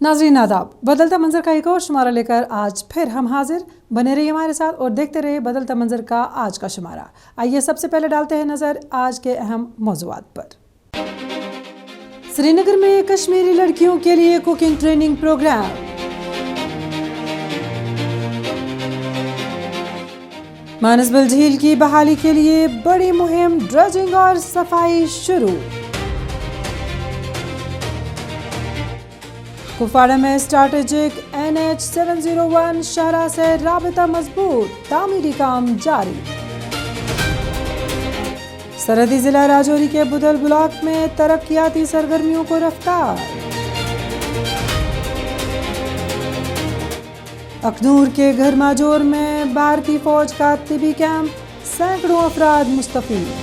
नाज़रीन आदाब, बदलता मंजर का एक और शुमारा लेकर आज फिर हम हाजिर। बने रहिए हमारे साथ और देखते रहिए बदलता मंजर का आज का शुमारा। आइए सबसे पहले डालते हैं नजर आज के अहम मौज़ूआत पर। श्रीनगर में कश्मीरी लड़कियों के लिए कुकिंग ट्रेनिंग प्रोग्राम। मानसबल झील की बहाली के लिए बड़ी मुहिम ड्रजिंग और सफाई शुरू। कुपवाड़ा में स्ट्रैटेजिक NH 701 शाहराह से राबता मजबूत, तामीरी काम जारी। सरहदी जिला राजौरी के बुदल ब्लॉक में तरक्याती सरगर्मियों को रफ्तार। अखनूर के घर माजोर में भारतीय फौज का तिबी कैंप, सैकड़ों अफराद मुस्तफीद।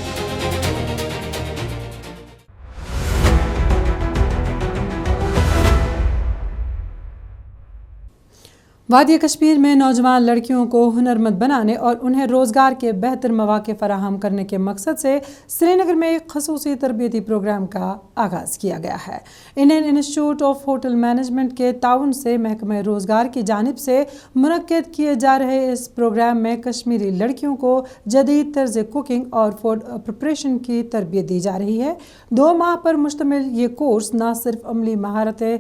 वादी कश्मीर में नौजवान लड़कियों को हुनरमंद बनाने और उन्हें रोज़गार के बेहतर मौक़े फराहम करने के मकसद से श्रीनगर में एक खसूसी तरबियती प्रोग्राम का आगाज़ किया गया है। Indian institute of hotel management के ताउन से महकमा रोज़गार की जानिब से मुनक्किद किए जा रहे इस प्रोग्राम में कश्मीरी लड़कियों को जदीद तर्ज कुकिंग और फूड प्रिपरेशन की तरबियत दी जा रही है। 2 माह पर मुश्तमिल ये कोर्स न सिर्फ अमली महारतें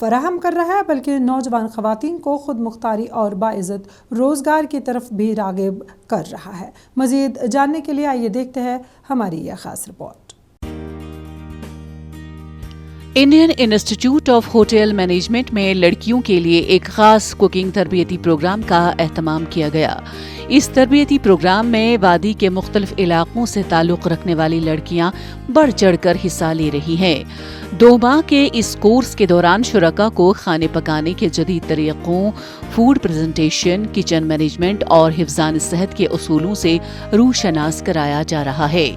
फराहम कर रहा है बल्कि नौजवान ख़वातीन को खुद मुख्तारी और बाइज़्ज़त रोज़गार की तरफ भी राग़िब कर रहा है। मज़ीद जानने के लिए आइए देखते हैं हमारी यह ख़ास report. Indian institute of hotel management में लड़कियों के लिए एक खास कुकिंग तरबियती प्रोग्राम का एहतमाम किया गया। इस तरबियती प्रोग्राम में वादी के मुख्तलिफ इलाकों से ताल्लुक़ रखने वाली लड़कियां बढ़ चढ़ कर हिस्सा ले रही हैं। 2 माह के इस कोर्स के दौरान शुरका को खाने पकाने के जदीद तरीक़ों, फूड प्रेजेंटेशन, किचन मैनेजमेंट और हिफ्ज़ान सेहत के उसूलों से रूशनास कराया जा रहा है।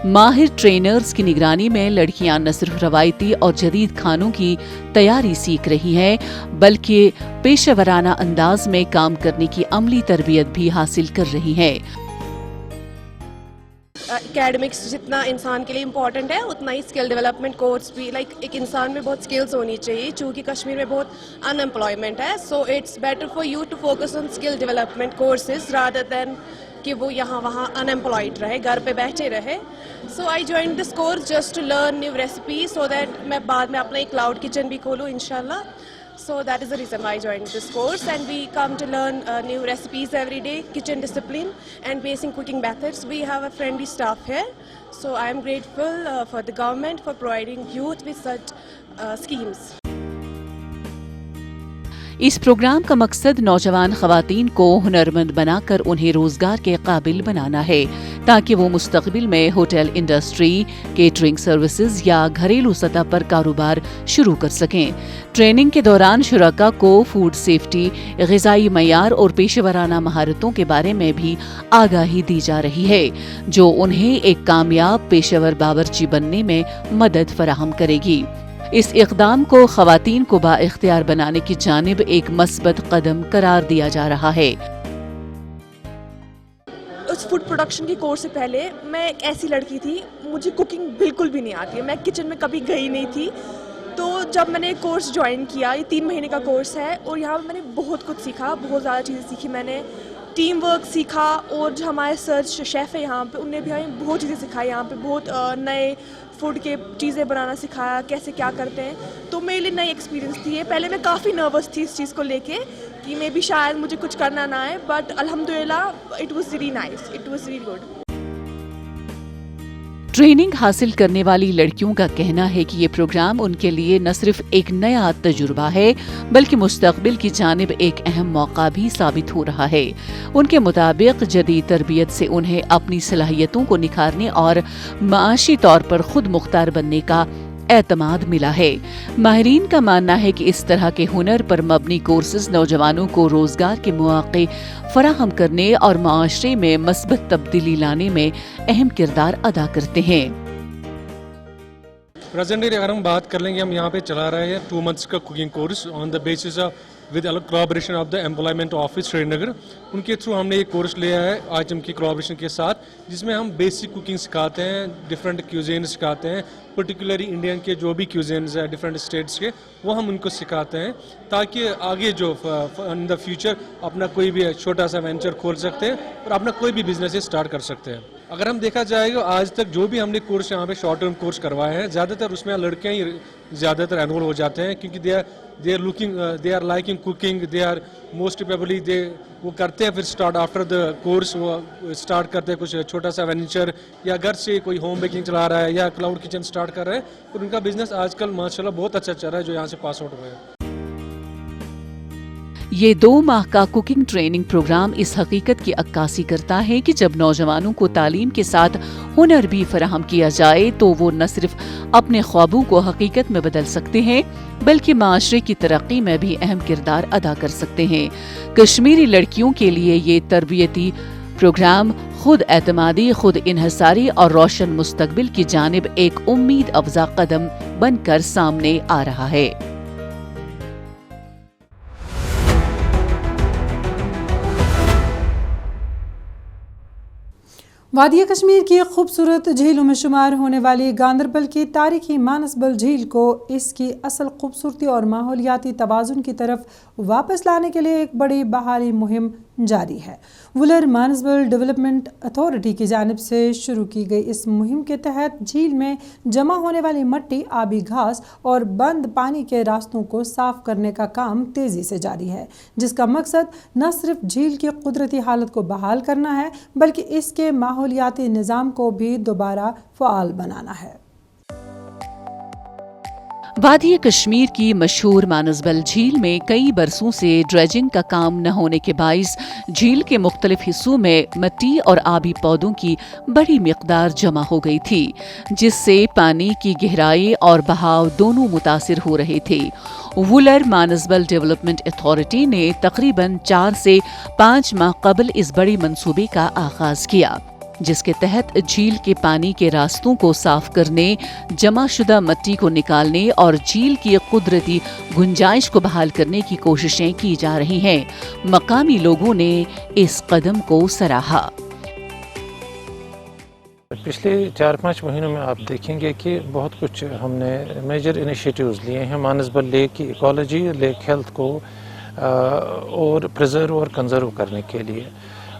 माहिर ट्रेनर्स की निगरानी में लड़कियां न सिर्फ रवायती और जदीद खानों की तैयारी सीख रही हैं बल्कि पेशेवराना अंदाज में काम करने की अमली तरबियत भी हासिल कर रही हैं। एकेडमिक्स जितना इंसान के लिए इम्पॉर्टेंट है उतना ही स्किल डेवलपमेंट कोर्स भी एक इंसान में बहुत स्किल्स होनी चाहिए, चूँकि कश्मीर में बहुत अनएम्प्लॉयमेंट है। So it's better for you to focus on skill development courses rather than कि वो यहाँ वहाँ अनएम्प्लॉयड रहे, घर पे बैठे रहे। So I join this course just to learn new recipe so that मैं बाद में अपना एक क्लाउड किचन भी खोलूँ इंशाल्लाह। So that is the reason why I joined this course, and we come to learn new recipes every day, kitchen discipline and basic cooking methods. We have a friendly staff here, so I am grateful for the government for providing youth with such schemes. इस programme का मकसद नौजवान ख़वातीन को हुनरमंद बनाकर उन्हें रोज़गार के काबिल बनाना है ताकि वो मुस्तक़बिल में होटल इंडस्ट्री, केटरिंग सर्विसेज या घरेलू सतह पर कारोबार शुरू कर सकें। ट्रेनिंग के दौरान शुरका को फूड सेफ्टी, ग़िज़ाई मयार और पेशेवराना महारतों के बारे में भी आगाही दी जा रही है जो उन्हें एक कामयाब पेशेवर बावर्ची बनने में मदद फराहम करेगी। इस इक़दाम को ख़वातीन को बाइख्तियार बनाने की जानिब एक मस्बत कदम करार दिया जा रहा है। उस फूड प्रोडक्शन की कोर्स से पहले मैं एक ऐसी लड़की थी, मुझे कुकिंग बिल्कुल भी नहीं आती है, मैं किचन में कभी गई नहीं थी। तो जब मैंने कोर्स ज्वाइन किया, ये 3 महीने का कोर्स है और यहाँ पर मैंने बहुत कुछ सीखा, बहुत ज़्यादा चीज़ें सीखी। मैंने टीम वर्क सीखा और जो हमारे सर शेफ़ है यहाँ पे उनने भी हमें बहुत चीज़ें सिखाई। यहाँ पे बहुत नए फूड के चीज़ें बनाना सिखाया, कैसे क्या करते हैं। तो मेरे लिए नई एक्सपीरियंस थी ये। पहले मैं काफ़ी नर्वस थी इस चीज़ को लेके कि मे बी शायद मुझे कुछ करना ना आए, बट अल्हम्दुलिल्लाह it was really nice, it was really good. Training हासिल करने वाली लड़कियों का कहना है कि ये प्रोग्राम उनके लिए न सिर्फ एक नया तजुर्बा है बल्कि मुस्तक़बिल की जानिब एक अहम मौका भी साबित हो रहा है। उनके मुताबिक जदीद तरबियत से उन्हें अपनी सलाहियतों को निखारने और माशी तौर पर खुद मुख्तार बनने का एतमाद मिला है। माहिरीन का मानना है कि इस तरह के हुनर पर मबनी कोर्सेज नौजवानों को रोजगार के मौके फराहम करने और माशरे में मस्बत तब्दीली लाने में अहम किरदार अदा करते हैं। प्रेजेंटली अगर हम बात कर लेंगे, हम यहाँ पे चला रहे हैं 2 मंथ्स का cooking course on the basis of with collaboration of the employment office Srinagar, उनके थ्रू हमने ये कोर्स लिया है आईटीएम की कोलैबोरेशन के साथ, जिसमें हम बेसिक कुकिंग सिखाते हैं, डिफरेंट क्यूजीन सिखाते हैं, पर्टिकुलरली इंडियन के जो भी क्यूजीन्स हैं डिफरेंट स्टेट्स के, वो हम उनको सिखाते हैं ताकि आगे जो इन द फ्यूचर अपना कोई भी छोटा सा वेंचर खोल सकते हैं और अपना कोई भी बिजनेस स्टार्ट कर सकते हैं। अगर हम देखा जाएगा आज तक जो भी हमने कोर्स यहाँ पे शॉर्ट टर्म कोर्स करवाए हैं, ज़्यादातर उसमें लड़कियाँ ही ज़्यादातर एनरोल हो जाते हैं, क्योंकि they are liking cooking, they are most probably वो करते हैं, फिर स्टार्ट आफ्टर द कोर्स वो स्टार्ट करते हैं कुछ छोटा सा वेंचर, या घर से कोई होम बेकिंग चला रहा है या क्लाउड किचन स्टार्ट कर रहा है, और उनका बिजनेस आजकल माशाल्लाह बहुत अच्छा चल रहा है जो यहाँ से पास आउट हुए हैं। ये 2 माह का कुकिंग ट्रेनिंग प्रोग्राम इस हकीकत की अक्कासी करता है कि जब नौजवानों को तालीम के साथ हुनर भी फराहम किया जाए तो वो न सिर्फ अपने ख्वाबों को हकीकत में बदल सकते हैं बल्कि माशरे की तरक्की में भी अहम किरदार अदा कर सकते हैं। कश्मीरी लड़कियों के लिए ये तरबियती प्रोग्राम खुद एतमादी, खुद इन्हसारी और रोशन मुस्तकबिल की जानिब एक उम्मीद अफजा कदम बनकर सामने आ रहा है। वादिया कश्मीर की खूबसूरत झीलों में शुमार होने वाली गांदरबल की तारीखी मानसबल झील को इसकी असल खूबसूरती और माहौलियाती तवाज़ुन की तरफ वापस लाने के लिए एक बड़ी बहाली मुहिम जारी है। वुलर मानसबल डेवलपमेंट अथॉरिटी की जानिब से शुरू की गई इस मुहिम के तहत झील में जमा होने वाली मट्टी, आबी घास और बंद पानी के रास्तों को साफ करने का काम तेज़ी से जारी है, जिसका मकसद न सिर्फ झील की कुदरती हालत को बहाल करना है बल्कि इसके माहौलियाती निज़ाम को भी दोबारा फ़आल बनाना है। वादी कश्मीर की मशहूर मानसबल झील में कई बरसों से ड्रेजिंग का काम न होने के बाइस झील के मुख्तलिफ हिस्सों में मिट्टी और आबी पौधों की बड़ी मिकदार जमा हो गई थी, जिससे पानी की गहराई और बहाव दोनों मुतासिर हो रहे थे। वुलर मानसबल डेवलपमेंट अथॉरिटी ने तकरीबन 4 से 5 माह कबल इस बड़ी मंसूबे का आगाज किया, जिसके तहत झील के पानी के रास्तों को साफ करने, जमा शुदा मिट्टी को निकालने और झील की कुदरती गुंजाइश को बहाल करने की कोशिशें की जा रही हैं। मकामी लोगों ने इस कदम को सराहा। पिछले 4-5 महीनों में आप देखेंगे कि बहुत कुछ हमने मेजर इनिशिएटिव्स लिए हैं मानसबल लेक की इकोलॉजी, लेक हेल्थ को और प्रिजर्व और कंजर्व करने के लिए।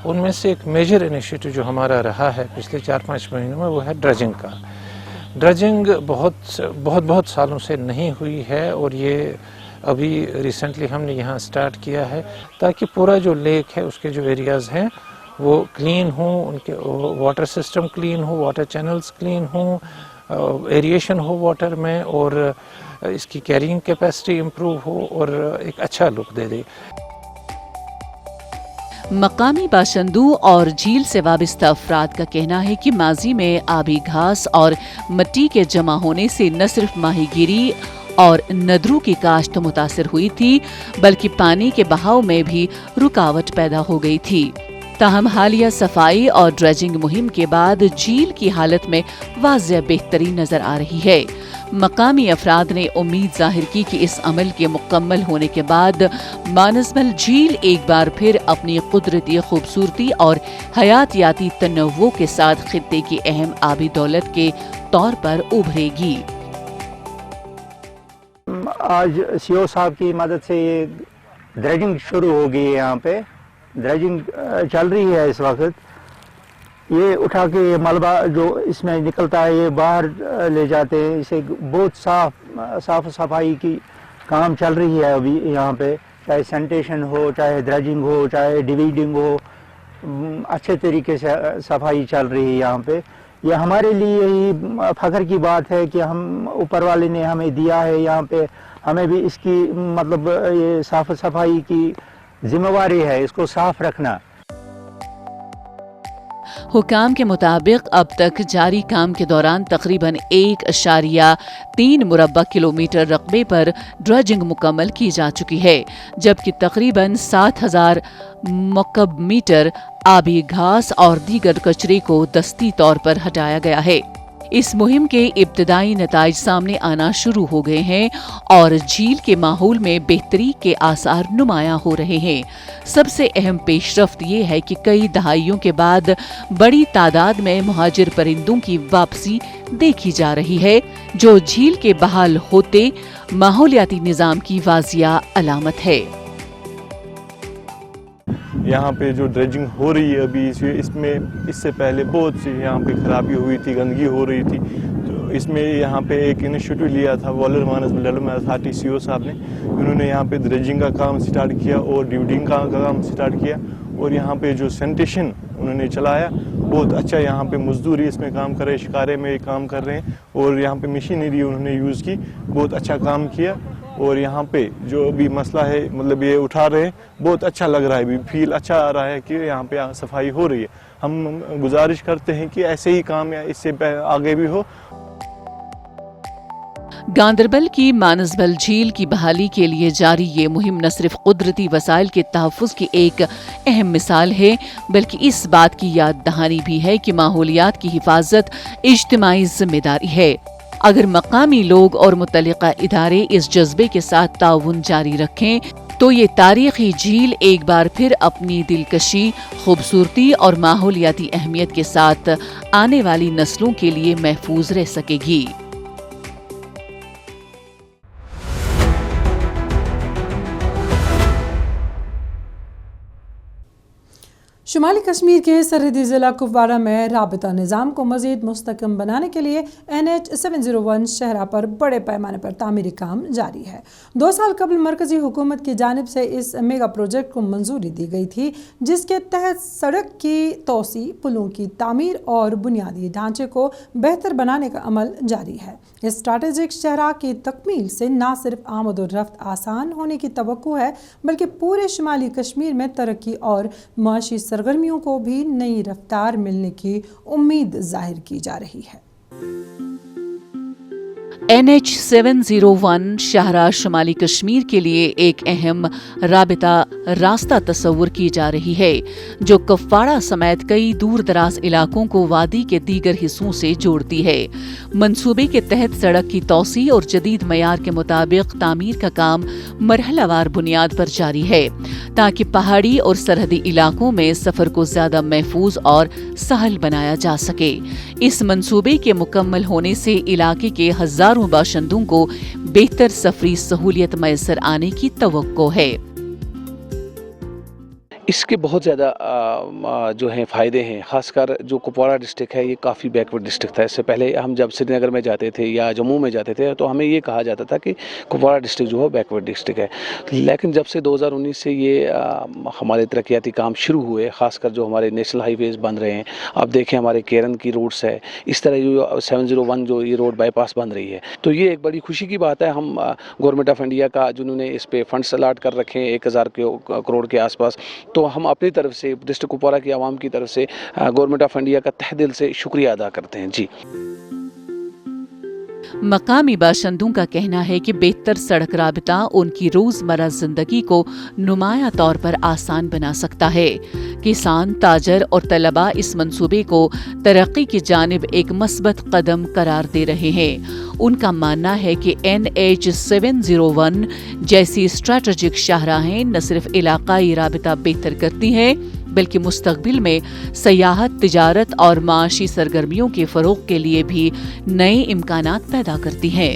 उनमें से एक मेजर इनिशिएटिव जो हमारा रहा है पिछले 4-5 महीनों में वो है ड्रेजिंग का। ड्रेजिंग बहुत सालों से नहीं हुई है और ये अभी रिसेंटली हमने यहाँ स्टार्ट किया है ताकि पूरा जो लेक है उसके जो एरियाज़ हैं वो क्लीन हों, उनके वाटर सिस्टम क्लीन हो, वाटर चैनल्स क्लीन हों, एरिएशन हो वाटर में और इसकी कैरिंग कैपेसिटी इम्प्रूव हो और एक अच्छा लुक दे दे। मकामी बाशिंदों और झील से वाबस्ता अफराद का कहना है कि माजी में आबी घास और मिट्टी के जमा होने से न सिर्फ माहीगीरी और नदरों की काश्त मुतासिर हुई थी बल्कि पानी के बहाव में भी रुकावट पैदा हो गई थी। ताहम हालिया सफाई और ड्रेजिंग मुहिम के बाद झील की हालत में वाज़ह बेहतरी नजर आ रही है। मकामी अफराद ने उम्मीद जाहिर की कि इस अमल के मुकम्मल होने के बाद मानसबल झील एक बार फिर अपनी कुदरती खूबसूरती और हयातियाती तनव्वुर के साथ खित्ते की अहम आबी दौलत के तौर पर उभरेगी। आज सीओ साहब की मदद से ये ड्रेजिंग शुरू हो गई है। यहाँ पे ड्रेजिंग चल रही है इस वक्त। ये उठा के ये मलबा जो इसमें निकलता है ये बाहर ले जाते हैं। इसे बहुत साफ सफाई की काम चल रही है अभी यहाँ पे, चाहे सैनिटेशन हो, चाहे ड्रेजिंग हो, चाहे डिवीडिंग हो, अच्छे तरीके से सफाई चल रही है यहाँ पे। ये हमारे लिए ही फख्र की बात है कि हम ऊपर वाले ने हमें दिया है यहाँ पे, हमें भी इसकी मतलब ये साफ सफाई की जिम्मेवारी है, इसको साफ रखना। हुकाम के मुताबिक अब तक जारी काम के दौरान तकरीबन 1.3 मुरब्बा किलोमीटर रकबे पर ड्रेजिंग मुकम्मल की जा चुकी है, जबकि तकरीबन 7,000 मुकब मीटर आबी घास और दीगर कचरे को दस्ती तौर पर हटाया गया है। इस मुहिम के इब्तदाई नताइज सामने आना शुरू हो गए हैं और झील के माहौल में बेहतरी के आसार नुमायां हो रहे हैं। सबसे अहम पेशरफ्त ये है कि कई दहाइयों के बाद बड़ी तादाद में मुहाजिर परिंदों की वापसी देखी जा रही है, जो झील के बहाल होते माहौलियाती निजाम की वाजिया अलामत है। यहाँ पे जो ड्रेजिंग हो रही है अभी इसमें इससे पहले बहुत सी यहाँ पे खराबी हुई थी, गंदगी हो रही थी। तो इसमें यहाँ पे एक इनिशिएटिव लिया था Waller Manasbal development authority CO साहब ने। उन्होंने यहाँ पे ड्रेजिंग का काम स्टार्ट किया और ड्यूडिंग का काम स्टार्ट किया और यहाँ पे जो सैनिटेशन उन्होंने चलाया, बहुत अच्छा यहाँ पे मजदूरी इसमें काम कर रहे हैं, शिकारे में काम कर रहे हैं और यहाँ पे मशीनरी उन्होंने यूज़ की, बहुत अच्छा काम किया। और यहाँ पे जो भी मसला है मतलब ये उठा रहे हैं, बहुत अच्छा लग रहा है, भी फील अच्छा आ रहा है कि यहाँ पे सफाई हो रही है। हम गुजारिश करते हैं कि ऐसे ही काम या इससे आगे भी हो। गांदरबल की मानसबल झील की बहाली के लिए जारी ये मुहिम न सिर्फ कुदरती वसाइल के तहफ़्फ़ुज़ की एक अहम मिसाल है, बल्कि इस बात की याद दहानी भी है कि माहौलियात की हिफाजत इज्तिमाई जिम्मेदारी है। अगर मकामी लोग और मुतल्लिका इदारे इस जज्बे के साथ ताउन जारी रखें तो ये तारीखी झील एक बार फिर अपनी दिलकशी, खूबसूरती और माहौलियाती अहमियत के साथ आने वाली नस्लों के लिए महफूज रह सकेगी। शुमाली कश्मीर के सरहदी ज़िला कुपवाड़ा में राबिता निज़ाम को मज़ीद मुस्तकम बनाने के लिए NH 701 शहरा पर बड़े पैमाने पर तामीरी काम जारी है। 2 साल कबल मरकज़ी हुकूमत की जानिब से इस मेगा प्रोजेक्ट को मंजूरी दी गई थी, जिसके तहत सड़क की तोसी, पुलों की तामीर और बुनियादी ढांचे को बेहतर बनाने का अमल जारी है। इस स्ट्रैटेजिक शहरा की तकमील से न सिर्फ आमद और रफ्त आसान होने की तवक्को है, बल्कि पूरे शुमाली कश्मीर में तरक्की और माशी सरगर्मियों को भी नई रफ्तार मिलने की उम्मीद जाहिर की जा रही है। NH 701 शाहरा शुमाली कश्मीर के लिए एक अहम राबिता रास्ता तस्वुर की जा रही है, जो कुपवाड़ा समेत कई दूर दराज इलाकों को वादी के दीगर हिस्सों से जोड़ती है। मंसूबे के तहत सड़क की तोसी और जदीद मयार के मुताबिक तामीर का काम मरहलावार बुनियाद पर जारी है, ताकि पहाड़ी और सरहदी इलाकों में सफर को ज्यादा महफूज और सहल बनाया जा सके। इस मंसूबे के मुकम्मल होने से इलाके के हजारों बाशिंदों को बेहतर सफरी सहूलियत मैसर आने की तवक्को है। इसके बहुत ज़्यादा जो हैं फ़ायदे हैं। ख़ासकर जो कुपवाड़ा डिस्ट्रिक्ट है ये काफ़ी बैकवर्ड डिस्ट्रिक्ट था। इससे पहले हम जब श्रीनगर में जाते थे या जम्मू में जाते थे तो हमें ये कहा जाता था कि कुपवाड़ा डिस्ट्रिक्ट जो है बैकवर्ड डिस्ट्रिक्ट है। लेकिन जब से 2019 से ये हमारे तरक्याती काम शुरू हुए, ख़ासकर जो हमारे नेशनल हाईवेज़ बन रहे हैं, आप देखें हमारे केरन की रोड्स है, इस तरह जो 701 जो ये रोड बाईपास बन रही है, तो ये एक बड़ी खुशी की बात है। हम गवर्नमेंट ऑफ इंडिया का जिन्होंने इस पर फंड्स अलाट कर रखे हैं 1000 करोड़ के आसपास, तो हम अपनी तरफ से डिस्ट्रिक्ट कुपवाड़ा की आवाम की तरफ से गवर्नमेंट ऑफ इंडिया का तहे दिल से शुक्रिया अदा करते हैं। जी, मकामी बाशिंदों का कहना है कि बेहतर सड़क राबिता उनकी रोजमर्रा जिंदगी को नुमाया तौर पर आसान बना सकता है। किसान, ताजर और तलबा इस मंसूबे को तरक्की की जानिब एक मस्बत कदम करार दे रहे हैं। उनका मानना है कि NH 701 जैसी स्ट्रैटेजिक शाहराहें न सिर्फ इलाकाई राबिता बेहतर करती हैं, बल्कि मुस्तकबिल में सयाहत, तिजारत और माशी सरगर्मियों के फरोग के लिए भी नए इम्कानात पैदा करती हैं।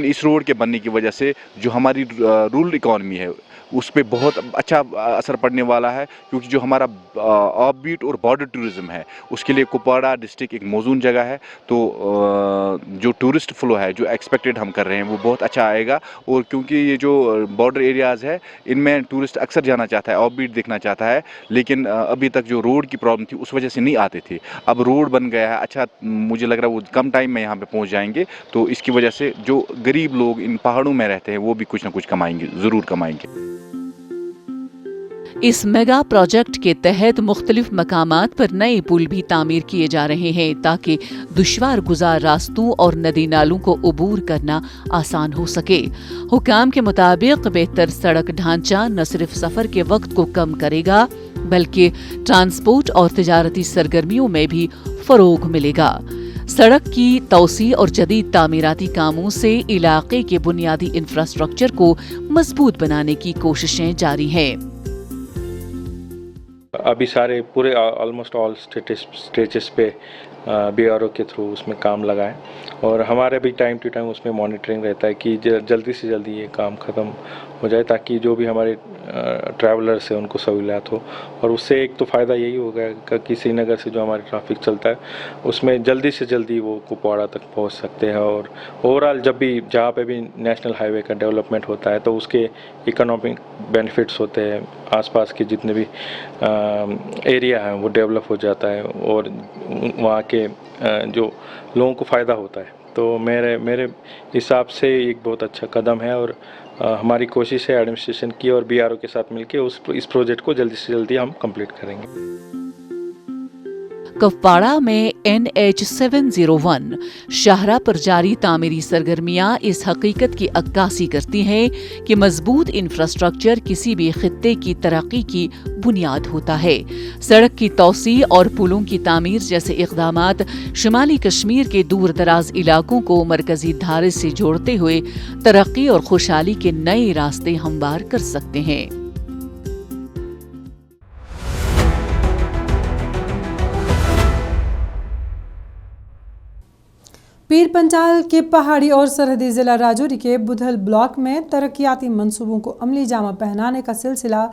इस रोड के बनने की वजह से जो हमारी रूरल इकॉनमी है उस पर बहुत अच्छा असर पड़ने वाला है, क्योंकि जो हमारा ऑफ बीट और बॉर्डर टूरिज़्म है उसके लिए कुपवाड़ा डिस्ट्रिक्ट एक मौजून जगह है। तो जो टूरिस्ट फ्लो है जो एक्सपेक्टेड हम कर रहे हैं वो बहुत अच्छा आएगा। और क्योंकि ये जो बॉर्डर एरियाज़ है इनमें टूरिस्ट अक्सर जाना चाहता है, ऑफ बीट देखना चाहता है, लेकिन अभी तक जो रोड की प्रॉब्लम थी उस वजह से नहीं आते थे। अब रोड बन गया है, अच्छा मुझे लग रहा है वो कम टाइम में यहाँ पर पहुँच जाएंगे, तो इसकी वजह से जो गरीब लोग इन पहाड़ों में रहते हैं वो भी कुछ ना कुछ कमाएंगे, ज़रूर कमाएंगे। इस मेगा प्रोजेक्ट के तहत मुख्तलिफ मकामात पर नए पुल भी तामीर किए जा रहे हैं, ताकि दुश्वार गुजार रास्तों और नदी नालों को अबूर करना आसान हो सके। हुकाम के मुताबिक बेहतर सड़क ढांचा न सिर्फ सफर के वक्त को कम करेगा, बल्कि ट्रांसपोर्ट और तिजारती सरगर्मियों में भी फरोग मिलेगा। सड़क की तौसी और जदीद तामीराती कामों से इलाके के बुनियादी इंफ्रास्ट्रक्चर को मजबूत बनाने की कोशिशें जारी हैं। अभी सारे पूरे ऑलमोस्ट ऑल स्टेजेस पे BRO के थ्रू उसमें काम लगाएं और हमारे भी टाइम टू टाइम उसमें मॉनिटरिंग रहता है कि जल्दी से जल्दी ये काम ख़त्म हो जाए ताकि जो भी हमारे ट्रैवलर्स हैं उनको सहूलियत हो। और उससे एक तो फ़ायदा यही होगा कि श्रीनगर से जो हमारा ट्रैफिक चलता है उसमें जल्दी से जल्दी वो कुपवाड़ा तक पहुंच सकते हैं। और ओवरऑल जब भी जहाँ पे भी नेशनल हाईवे का डेवलपमेंट होता है तो उसके इकोनॉमिक बेनिफिट्स होते हैं, आसपास के जितने भी एरिया हैं वो डेवलप हो जाता है और वहाँ के जो लोगों को फ़ायदा होता है। तो मेरे हिसाब से एक बहुत अच्छा कदम है और हमारी कोशिश है एडमिनिस्ट्रेशन की और BRO के साथ मिलकर इस प्रोजेक्ट को जल्दी से जल्दी हम कंप्लीट करेंगे। कुपवाड़ा में NH 701 शाहराह पर जारी तामीरी सरगर्मियां इस हकीकत की अक्कासी करती हैं कि मजबूत इंफ्रास्ट्रक्चर किसी भी खित्ते की तरक्की की बुनियाद होता है। सड़क की तौसी और पुलों की तामीर जैसे इक़दामात शुमाली कश्मीर के दूर दराज इलाकों को मरकजी धारे से जोड़ते हुए तरक्की और खुशहाली के नए रास्ते हमवार कर सकते हैं। पीर पंचाल के पहाड़ी और सरहदी जिला राजौरी के बुधल ब्लॉक में तरक्याती मंसूबों को अमली जामा पहनाने का सिलसिला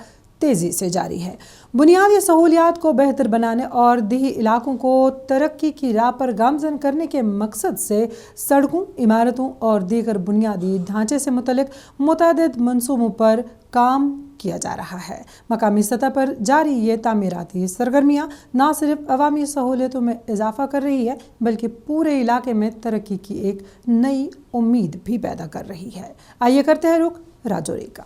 तेजी से जारी है। बुनियादी सहूलियात को बेहतर बनाने और देही इलाकों को तरक्की की राह पर गामजन करने के मकसद से सड़कों, इमारतों और दीगर बुनियादी ढांचे से मुतल्लिक मुतअद्दिद मंसूबों पर काम किया जा रहा है। मकामी सतह पर जारी ये तामीराती सरगर्मियाँ न सिर्फ अवामी सहूलियतों में इजाफा कर रही है बल्कि पूरे इलाके में तरक्की की एक नई उम्मीद भी पैदा कर रही है। आइए करते हैं रुख राजौरी का।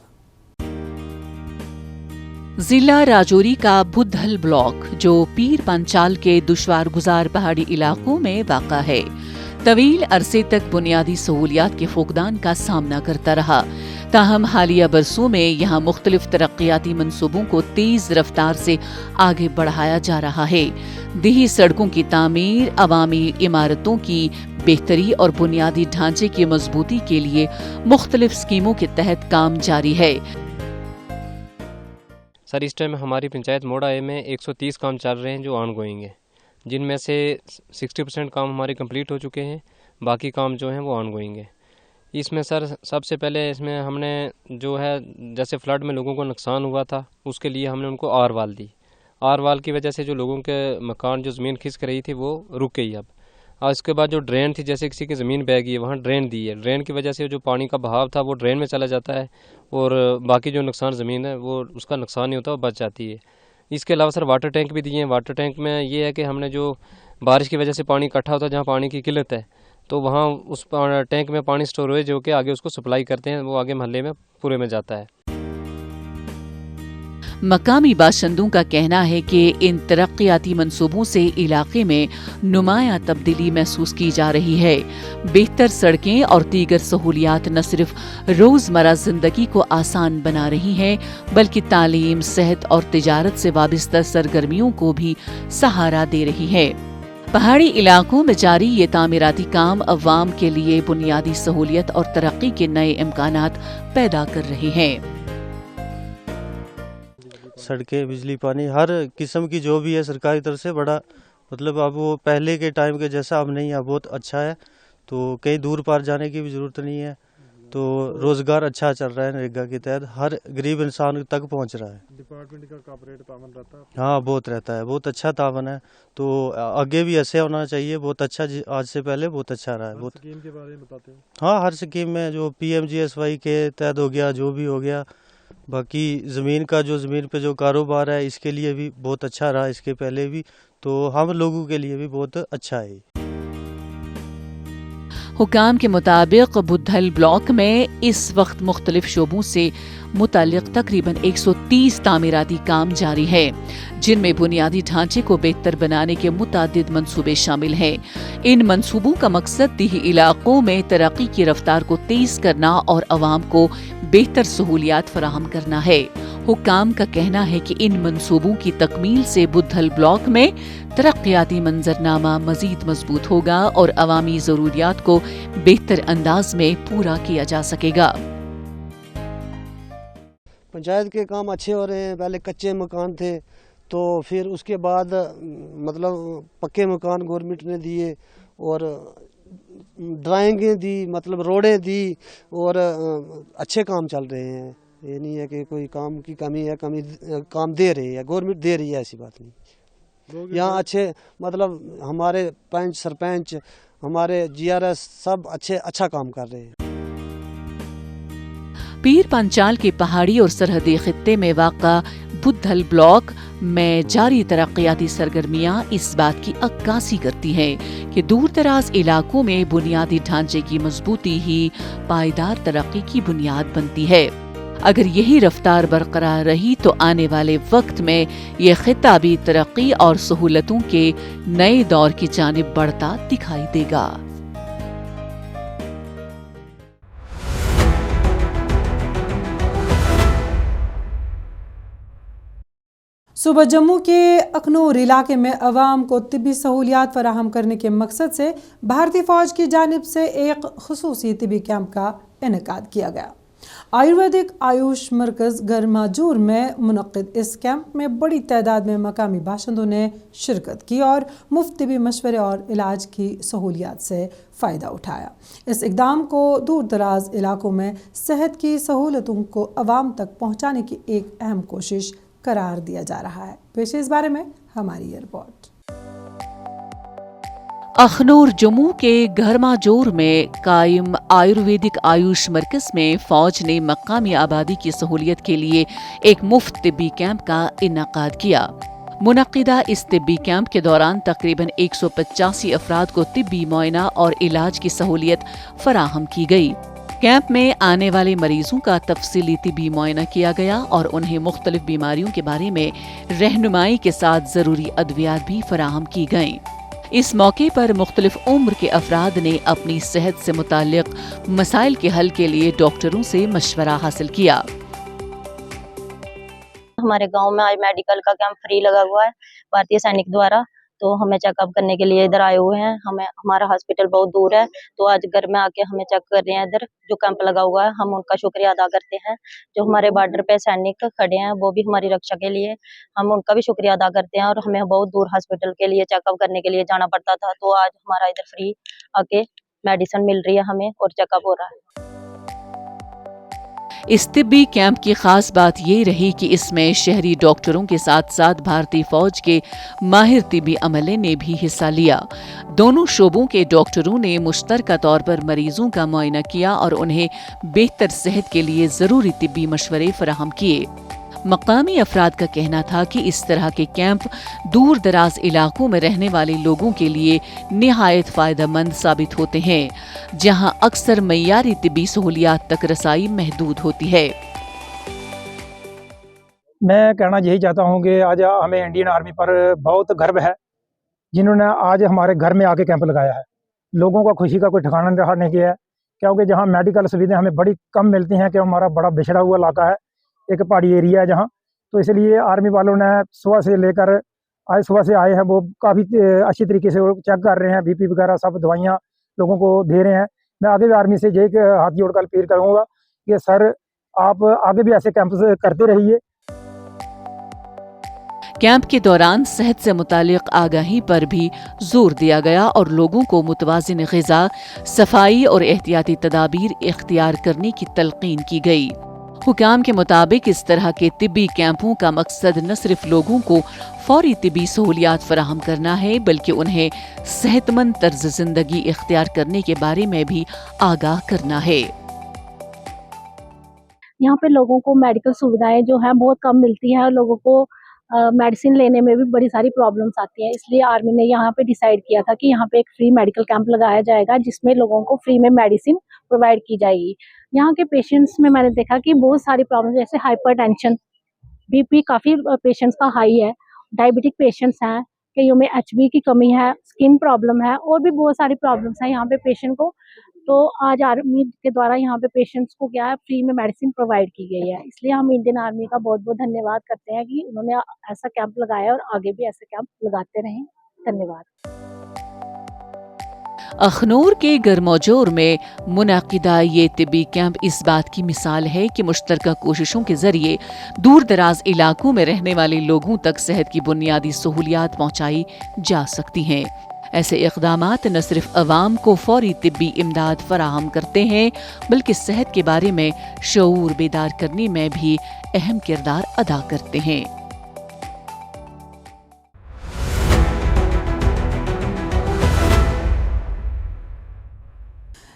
जिला राजौरी का बुधल ब्लॉक जो पीर पंचाल के दुश्वार गुजार पहाड़ी इलाकों में वाक़ा है, तवील अरसे तक बुनियादी सहूलियात के फुकदान का सामना करता रहा। ताहम हालिया बरसों में यहाँ मुख्तलिफ तरक्याती मंसूबों को तेज रफ्तार से आगे बढ़ाया जा रहा है। देही सड़कों की तामीर, अवामी इमारतों की बेहतरी और बुनियादी ढांचे की मजबूती के लिए मुख्तलिफ स्कीमों के तहत काम जारी है। सर, इस टाइम हमारी पंचायत मोड़ा ए में 130 काम चल रहे हैं जो ऑन गोइंग है, जिनमें से 60% काम हमारे कंप्लीट हो चुके हैं, बाकी काम जो हैं वो ऑन गोइंग है। इसमें सर सबसे पहले इसमें हमने जो है जैसे फ्लड में लोगों को नुकसान हुआ था उसके लिए हमने उनको आर वाल दी। आर वाल की वजह से जो लोगों के मकान जो ज़मीन खिसक रही थी वो रुक गई अब। और उसके बाद जो ड्रेन थी, जैसे किसी की ज़मीन बह गई है वहाँ ड्रेन दी है। ड्रेन की वजह से जो पानी का बहाव था वो ड्रेन में चला जाता है और बाकी जो नुकसान ज़मीन है वो उसका नुकसान नहीं होता, वो बच जाती है। इसके अलावा सर वाटर टैंक भी दिए हैं। वाटर टैंक में ये है कि हमने जो बारिश की वजह से पानी इकट्ठा होता है, जहाँ पानी की किल्लत है, तो वहाँ उस टैंक में पानी स्टोरेज होकर आगे उसको सप्लाई करते हैं, वो आगे महल्ले में पूरे में जाता है। मकामी बाशिंदों का कहना है कि इन तरक्याती मंसूबों से इलाके में नुमायां तब्दीली महसूस की जा रही है। बेहतर सड़कें और दीगर सहूलियात न सिर्फ रोज़मर्रा ज़िंदगी को आसान बना रही हैं बल्कि तालीम, सेहत और तिजारत से वाबस्ता सरगर्मियों को भी सहारा दे रही है। पहाड़ी इलाकों में जारी ये तामीराती काम अवाम के लिए बुनियादी सहूलियत और तरक्की के नए इम्कानात पैदा कर रहे हैं। सड़कें, बिजली, पानी, हर किस्म की जो भी है सरकारी तरफ से बड़ा मतलब अब वो पहले के टाइम के जैसा अब नहीं है, बहुत अच्छा है। तो कहीं दूर पार जाने की भी ज़रूरत नहीं है। तो रोज़गार अच्छा चल रहा है नरेगा के तहत, हर गरीब इंसान तक पहुंच रहा है। डिपार्टमेंट का कॉर्पोरेट तावन रहता है? हाँ, बहुत रहता है, बहुत अच्छा तावन है। तो आगे भी ऐसे होना चाहिए, बहुत अच्छा, आज से पहले बहुत अच्छा रहा है। बहुत स्कीम के बारे में बताते हैं? हाँ, हर स्कीम में जो PMGSY के तहत हो गया, जो भी हो गया, बाकी ज़मीन का जो ज़मीन पे जो कारोबार है इसके लिए भी बहुत अच्छा रहा, इसके पहले भी, तो हम लोगों के लिए भी बहुत अच्छा है। हुकाम के मुताबिक बुधल ब्लॉक में इस वक्त मुख्तलिफ शोबों से मुताल्लिक तकरीबन 130 तामीराती काम जारी है, जिनमें बुनियादी ढांचे को बेहतर बनाने के मुतादिद मंसूबे शामिल हैं। इन मंसूबों का मकसद दीही इलाकों में तरक्की की रफ्तार को तेज करना और अवाम को बेहतर सहूलियात फराहम करना है। हुक्काम का कहना है कि इन मंसूबों की तकमील से बुद्धल ब्लॉक में तरक्याती मंजरनामा मजीद मजबूत होगा और अवामी जरूरियात को बेहतर अंदाज में पूरा किया जा सकेगा। पंचायत के काम अच्छे हो रहे हैं। पहले कच्चे मकान थे, तो फिर उसके बाद मतलब पक्के मकान गवर्नमेंट ने दिए और ड्राइंगें दी, मतलब रोडें दी और अच्छे काम चल रहे हैं। ये नहीं है कि कोई काम की कमी है, काम दे रही है गवर्नमेंट, दे रही है, ऐसी बात नहीं। यहाँ अच्छे मतलब हमारे पंच सरपंच, हमारे जीआरएस सब अच्छा काम कर रहे हैं। पीर पंचाल के पहाड़ी और सरहदी खित्ते में वाक़ा बुद्धल ब्लॉक में जारी तरक्याती सरगर्मियां इस बात की अक्कासी करती हैं कि दूर दराज इलाकों में बुनियादी ढांचे की मजबूती ही पायदार तरक्की की बुनियाद बनती है। अगर यही रफ्तार बरकरार रही तो आने वाले वक्त में ये खित्ता भी तरक्की और सहूलतों के नए दौर की जानिब बढ़ता दिखाई देगा। सुबह जम्मू के अखनूर इलाके में अवाम को तिब्बी सहूलियात फराहम करने के मकसद से भारतीय फ़ौज की जानिब से एक खुसूसी तिब्बी कैंप का इनेकाद किया गया। आयुर्वेदिक आयुष मरकज़ गरमाजूर में मुनक्किद इस कैंप में बड़ी तादाद में मकामी बाशिंदों ने शिरकत की और मुफ्त तिब्बी मशवरे और इलाज की सहूलियात से फ़ायदा उठाया। इस इक़दाम को दूर दराज इलाकों में सेहत की सहूलतों को अवाम तक पहुँचाने की एक अहम कोशिश करार दिया जा रहा है। पेश इस बारे में हमारी ये रिपोर्ट। अखनूर जम्मू के गरमाजोर में कायम आयुर्वेदिक आयुष मरकज में फौज ने मकामी आबादी की सहूलियत के लिए एक मुफ्त तिब्बी कैंप का इनेकाद किया। मुनक्किदा इस तिब्बी कैंप के दौरान तकरीबन 185 अफराद को तिब्बी मुआयना और इलाज की सहूलियत फराहम की गई। कैंप में आने वाले मरीजों का तफसीली तिब्बी मुआयना किया गया और उन्हें मुख्तलिफ बीमारियों के बारे में रहनुमाई के साथ ज़रूरी अद्वियात भी फराहम की गईं। इस मौके पर मुख्तलिफ उम्र के अफराद ने अपनी सेहत से मुताल्लिक मसाइल के हल के लिए डॉक्टरों से मशवरा हासिल किया। हमारे गांव में आज मेडिकल का कैंप फ्री लगा हुआ है भारतीय सैनिक द्वारा, तो हमें चेकअप करने के लिए इधर आए हुए हैं। हमारा हॉस्पिटल बहुत दूर है, तो आज घर में आके हमें चेक कर रहे हैं। इधर जो कैंप लगा हुआ है, हम उनका शुक्रिया अदा करते हैं। जो हमारे बॉर्डर पे सैनिक खड़े हैं, वो भी हमारी रक्षा के लिए, हम उनका भी शुक्रिया अदा करते हैं। और हमें बहुत दूर हॉस्पिटल के लिए चेकअप करने के लिए जाना पड़ता था, तो आज हमारा इधर फ्री आके मेडिसिन मिल रही है हमें और चेकअप हो रहा है। इस तिब्बी कैंप की खास बात ये रही कि इसमें शहरी डॉक्टरों के साथ साथ भारतीय फौज के माहिर तिब्बी अमले ने भी हिस्सा लिया। दोनों शोबों के डॉक्टरों ने मुश्तरका तौर पर मरीजों का मुआयना किया और उन्हें बेहतर सेहत के लिए जरूरी तिब्बी मशवरे फराहम किए। मकामी अफराद का कहना था कि इस तरह के कैंप दूर दराज इलाकों में रहने वाले लोगों के लिए निहायत फायदेमंद साबित होते हैं, जहां अक्सर मय्यारी तिब्बी सहूलियात तक रसाई महदूद होती है। मैं कहना यही चाहता हूं कि आज हमें इंडियन आर्मी पर बहुत गर्व है, जिन्होंने आज हमारे घर में आके कैंप लगाया है। लोगों का खुशी का कोई ठिकाना रहा नहीं किया है, क्योंकि जहाँ मेडिकल सुविधाएं हमें बड़ी कम मिलती हैं, कि हमारा बड़ा बिछड़ा हुआ इलाका है, एक पहाड़ी एरिया है जहाँ, तो इसलिए आर्मी वालों ने सुबह से लेकर आज सुबह से आए हैं, वो काफ़ी अच्छी तरीके से चेक कर रहे हैं, बीपी वगैरह सब दवाइयाँ लोगों को दे रहे हैं। मैं आगे भी आर्मी से यही हाथ जोड़कर अपील करूँगा कि सर आप आगे भी ऐसे कैंप करते रहिए। कैंप के दौरान सेहत से मुतालिक आगाही पर भी जोर दिया गया और लोगों को मुतवाज़िन ग़िज़ा, सफाई और एहतियाती तदाबीर इख्तियार करने की तलकीन की गई। हुकाम के मुताबिक इस तरह के तिब्बी कैंपों का मकसद न सिर्फ लोगों को फौरी तिब्बी सहूलियात फराहम करना है, बल्कि उन्हें सेहतमंद तर्ज जिंदगी इख्तियार करने के बारे में भी आगाह करना है। यहाँ पे लोगों को मेडिकल सुविधाएं जो है बहुत कम मिलती हैं और लोगों को मेडिसिन लेने में भी बड़ी सारी प्रॉब्लम्स आती हैं। इसलिए आर्मी ने यहाँ पे डिसाइड किया था कि यहाँ पे एक फ्री मेडिकल कैंप लगाया जाएगा, जिसमें लोगों को फ्री में मेडिसिन प्रोवाइड की जाएगी। यहाँ के पेशेंट्स में मैंने देखा कि बहुत सारी प्रॉब्लम जैसे हाइपरटेंशन, बीपी काफ़ी पेशेंट्स का हाई है, डायबिटिक पेशेंट्स हैं, कईयों में एचबी की कमी है, स्किन प्रॉब्लम है और भी बहुत सारी प्रॉब्लम्स हैं यहाँ पे पेशेंट को। तो आज आर्मी के द्वारा यहाँ पे पेशेंट्स को क्या है फ्री में मेडिसिन प्रोवाइड की गई है, इसलिए हम इंडियन आर्मी का बहुत बहुत धन्यवाद करते हैं कि उन्होंने ऐसा कैंप लगाया और आगे भी ऐसे कैंप लगाते रहें। धन्यवाद। अखनूर के गरमौजोर में मुनाकिदा ये तिब्बी कैंप इस बात की मिसाल है कि मुश्तरका कोशिशों के जरिए दूर दराज इलाकों में रहने वाले लोगों तक सेहत की बुनियादी सहूलियात पहुंचाई जा सकती हैं। ऐसे इक़दामात न सिर्फ अवाम को फौरी तिब्बी इमदाद फराहम करते हैं बल्कि सेहत के बारे में शऊर बेदार करने में भी अहम किरदार अदा करते हैं।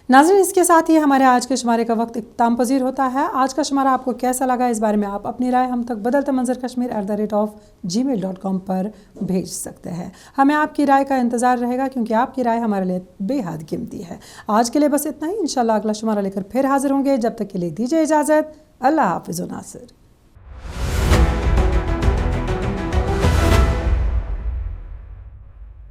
नाज़रीन, इसके साथ ही हमारे आज के शुमारे का वक्त इख्तिताम पजीर होता है। आज का शुमारा आपको कैसा लगा, इस बारे में आप अपनी राय हम तक बदलते मंजर kashmir@gmail.com पर भेज सकते हैं। हमें आपकी राय का इंतज़ार रहेगा क्योंकि आपकी राय हमारे लिए बेहद कीमती है। आज के लिए बस इतना ही। इंशाल्लाह अगला शुमारा लेकर फिर हाजिर होंगे। जब तक के लिए दीजिए इजाज़त। अल्लाह हाफ़िज़ नासिर।